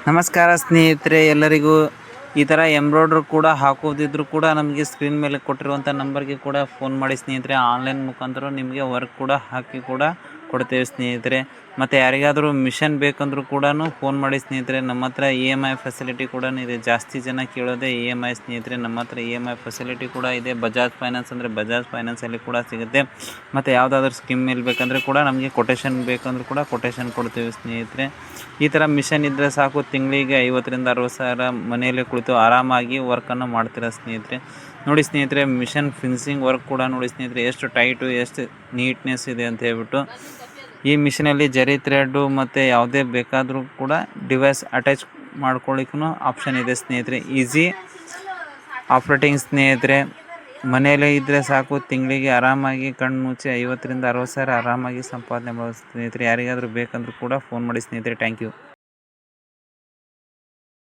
ನಮಸ್ಕಾರ ಸ್ನೇಹಿತರೆ, ಎಲ್ಲರಿಗೂ ಈ ಥರ ಎಂಬ್ರಾಯ್ಡ್ರಿ ಕೂಡ ಹಾಕೋದಿದ್ರು ಕೂಡ ನಮಗೆ ಸ್ಕ್ರೀನ್ ಮೇಲೆ ಕೊಟ್ಟಿರುವಂಥ ನಂಬರ್ಗೆ ಕೂಡ ಫೋನ್ ಮಾಡಿ ಸ್ನೇಹಿತರೆ. ಆನ್ಲೈನ್ ಮುಖಾಂತರ ನಿಮಗೆ ವರ್ಕ್ ಕೂಡ ಹಾಕಿ ಕೂಡ ಕೊಡ್ತೇವೆ ಸ್ನೇಹಿತರೆ. ಮತ್ತು ಯಾರಿಗಾದರೂ ಮಿಷನ್ ಬೇಕಂದ್ರೂ ಕೂಡ ಫೋನ್ ಮಾಡಿ ಸ್ನೇಹಿತರೆ. ನಮ್ಮ ಹತ್ರ EMI ಫೆಸಿಲಿಟಿ ಕೂಡ ಇದೆ. ಜಾಸ್ತಿ ಜನ ಕೇಳೋದೇ EMI ಸ್ನೇಹಿತರೆ. ನಮ್ಮ ಹತ್ರ EMI ಫೆಸಿಲಿಟಿ ಕೂಡ ಇದೆ. ಬಜಾಜ್ ಫೈನಾನ್ಸ್ ಅಂದರೆ ಬಜಾಜ್ ಫೈನಾನ್ಸಲ್ಲಿ ಕೂಡ ಸಿಗುತ್ತೆ. ಮತ್ತು ಯಾವುದಾದ್ರೂ ಸ್ಕೀಮ್ ಮೇಲೆ ಬೇಕಂದರೆ ಕೂಡ ನಮಗೆ ಕೊಟೇಶನ್ ಬೇಕಂದ್ರೂ ಕೂಡ ಕೊಟೇಶನ್ ಕೊಡ್ತೇವೆ ಸ್ನೇಹಿತರೆ. ಈ ಥರ ಮಿಷನ್ ಇದ್ದರೆ ಸಾಕು, ತಿಂಗಳಿಗೆ 50,000 to 60,000 ಮನೆಯಲ್ಲೇ ಕುಳಿತು ಆರಾಮಾಗಿ ವರ್ಕನ್ನು ಮಾಡ್ತೀರಾ ಸ್ನೇಹಿತರೆ. ನೋಡಿ ಸ್ನೇಹಿತರೆ, ಮಿಷನ್ ಫಿನಿಸಿಂಗ್ ವರ್ಕ್ ಕೂಡ ನೋಡಿ ಸ್ನೇಹಿತರೆ, ಎಷ್ಟು ಟೈಟು ಎಷ್ಟು ನೀಟ್ನೆಸ್ ಇದೆ ಅಂತ ಹೇಳ್ಬಿಟ್ಟು. ಈ ಮಿಷಿನಲ್ಲಿ ಜರಿ ಥ್ರೆಡ್ಡು ಮತ್ತು ಯಾವುದೇ ಬೇಕಾದರೂ ಕೂಡ ಡಿವೈಸ್ ಅಟ್ಯಾಚ್ ಮಾಡ್ಕೊಳ್ಳಿಕ್ಕೂ ಆಪ್ಷನ್ ಇದೆ ಸ್ನೇಹಿತರೆ. ಈಸಿ ಆಪ್ರೇಟಿಂಗ್ ಸ್ನೇಹಿತರೆ. ಮನೆಯಲ್ಲೇ ಇದ್ದರೆ ಸಾಕು, ತಿಂಗಳಿಗೆ ಆರಾಮಾಗಿ ಕಣ್ಣು ಮುಚ್ಚಿ 50,000 to 60,000 ಆರಾಮಾಗಿ ಸಂಪಾದನೆ ಮಾಡೋದು ಸ್ನೇಹಿತರೆ. ಯಾರಿಗಾದರೂ ಬೇಕಂದ್ರೂ ಕೂಡ ಫೋನ್ ಮಾಡಿ ಸ್ನೇಹಿತರೆ. Thank you.